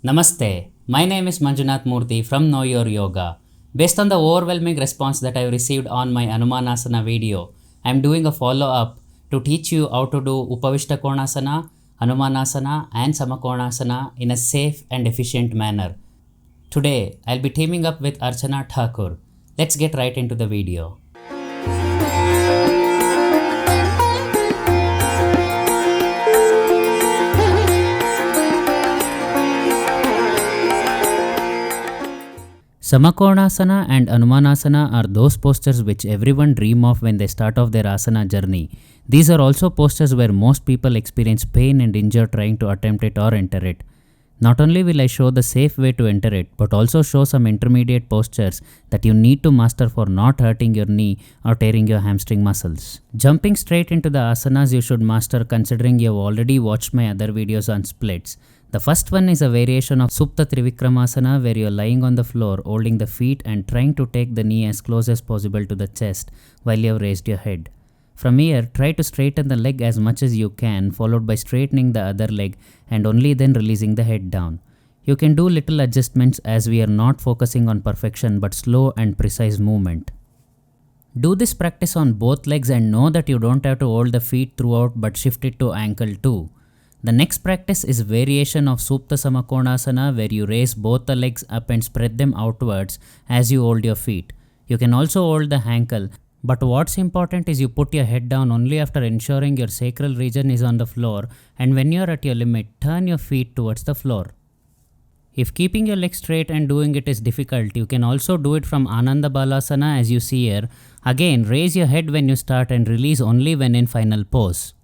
Namaste. My name is Manjunath Murthy from Know Your Yoga. Based on the overwhelming response that I received on my Anumanasana video, I am doing a follow-up to teach you how to do Upavishta Konasana, Hanumanasana and Samakonasana in a safe and efficient manner. Today, I'll be teaming up with Archana Thakur. Let's get right into the video. Samakonasana and Anumanasana are those postures which everyone dream of when they start off their asana journey. These are also postures where most people experience pain and injury trying to attempt it or enter it. Not only will I show the safe way to enter it, but also show some intermediate postures that you need to master for not hurting your knee or tearing your hamstring muscles. Jumping straight into the asanas you should master, considering you have already watched my other videos on splits. The first one is a variation of Supta Trivikramasana, where you are lying on the floor holding the feet and trying to take the knee as close as possible to the chest while you have raised your head. From here, try to straighten the leg as much as you can, followed by straightening the other leg and only then releasing the head down. You can do little adjustments as we are not focusing on perfection but slow and precise movement. Do this practice on both legs and know that you don't have to hold the feet throughout but shift it to ankle too. The next practice is variation of Supta Samakonasana, where you raise both the legs up and spread them outwards as you hold your feet. You can also hold the ankle, but what's important is you put your head down only after ensuring your sacral region is on the floor, and when you're at your limit, turn your feet towards the floor. If keeping your legs straight and doing it is difficult, you can also do it from Ananda Balasana as you see here. Again, raise your head when you start and release only when in final pose.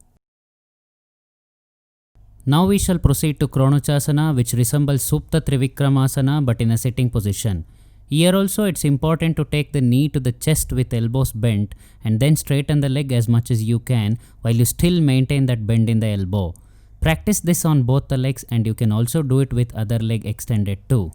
Now we shall proceed to Kronochasana, which resembles Supta Trivikramasana but in a sitting position. Here also it's important to take the knee to the chest with elbows bent and then straighten the leg as much as you can while you still maintain that bend in the elbow. Practice this on both the legs and you can also do it with other leg extended too.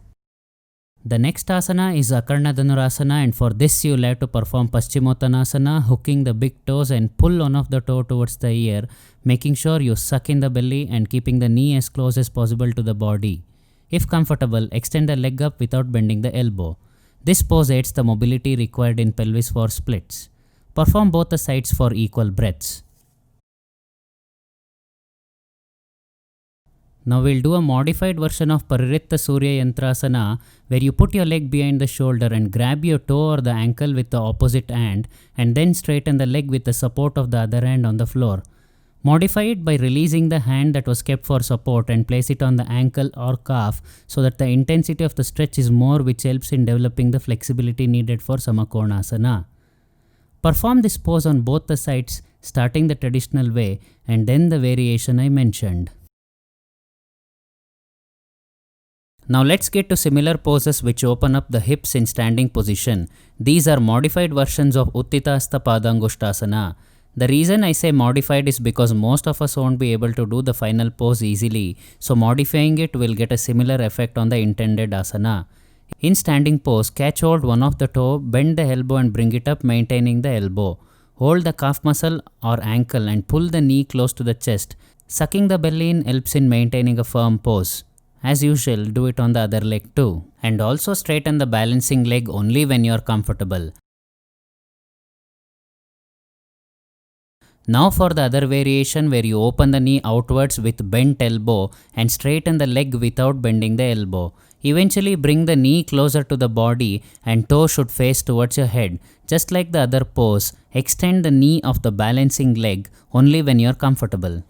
The next asana is Akarna Dhanurasana, and for this you will have to perform Paschimottanasana, hooking the big toes and pull one of the toe towards the ear, making sure you suck in the belly and keeping the knee as close as possible to the body. If comfortable, extend the leg up without bending the elbow. This pose aids the mobility required in pelvis for splits. Perform both the sides for equal breaths. Now we'll do a modified version of Pariritta Surya Yantrasana, where you put your leg behind the shoulder and grab your toe or the ankle with the opposite hand and then straighten the leg with the support of the other hand on the floor. Modify it by releasing the hand that was kept for support and place it on the ankle or calf so that the intensity of the stretch is more, which helps in developing the flexibility needed for Samakonasana. Perform this pose on both the sides, starting the traditional way and then the variation I mentioned. Now let's get to similar poses which open up the hips in standing position. These are modified versions of Uttita Hasta Padangushtasana. The reason I say modified is because most of us won't be able to do the final pose easily, so modifying it will get a similar effect on the intended asana. In standing pose, catch hold one of the toe, bend the elbow and bring it up, maintaining the elbow. Hold the calf muscle or ankle and pull the knee close to the chest. Sucking the belly in helps in maintaining a firm pose. As usual, do it on the other leg too. And also straighten the balancing leg only when you are comfortable. Now for the other variation, where you open the knee outwards with bent elbow and straighten the leg without bending the elbow. Eventually bring the knee closer to the body and toe should face towards your head. Just like the other pose, extend the knee of the balancing leg only when you are comfortable.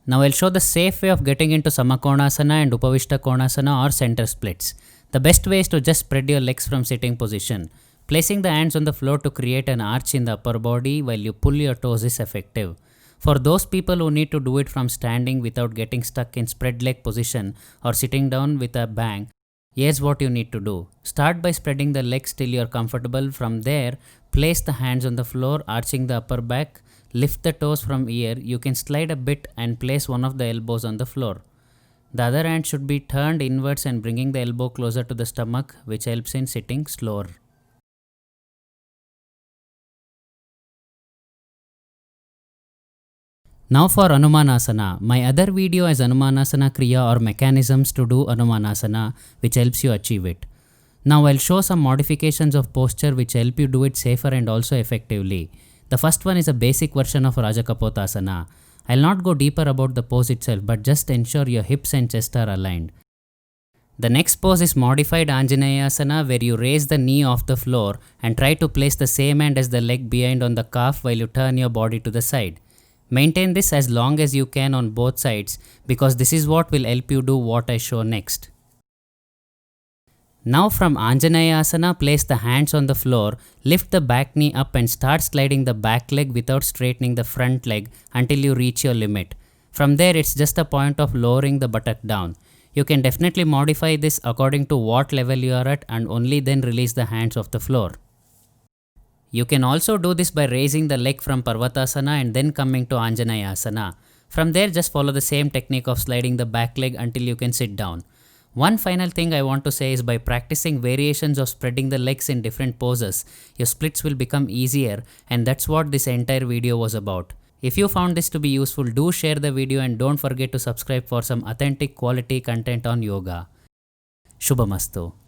Now I'll show the safe way of getting into Samakonasana and Upavishta Konasana or center splits. The best way is to just spread your legs from sitting position. Placing the hands on the floor to create an arch in the upper body while you pull your toes is effective. For those people who need to do it from standing without getting stuck in spread leg position or sitting down with a bang, here's what you need to do. Start by spreading the legs till you are comfortable. From there, place the hands on the floor, arching the upper back. Lift the toes from here. You can slide a bit and place one of the elbows on the floor. The other hand should be turned inwards and bringing the elbow closer to the stomach, which helps in sitting slower. Now for Anumanasana. My other video is Anumanasana Kriya or mechanisms to do Anumanasana which helps you achieve it. Now I'll show some modifications of posture which help you do it safer and also effectively. The first one is a basic version of Rajakapotasana. I'll not go deeper about the pose itself, but just ensure your hips and chest are aligned. The next pose is modified Anjaneyasana, where you raise the knee off the floor and try to place the same hand as the leg behind on the calf while you turn your body to the side. Maintain this as long as you can on both sides, because this is what will help you do what I show next. Now from Anjaneyasana, place the hands on the floor, lift the back knee up and start sliding the back leg without straightening the front leg until you reach your limit. From there, it's just a point of lowering the buttock down. You can definitely modify this according to what level you are at and only then release the hands off the floor. You can also do this by raising the leg from Parvatasana and then coming to Anjaneyasana. From there, just follow the same technique of sliding the back leg until you can sit down. One final thing I want to say is by practicing variations of spreading the legs in different poses, your splits will become easier, and that's what this entire video was about. If you found this to be useful, do share the video and don't forget to subscribe for some authentic quality content on yoga. Shubhamastu.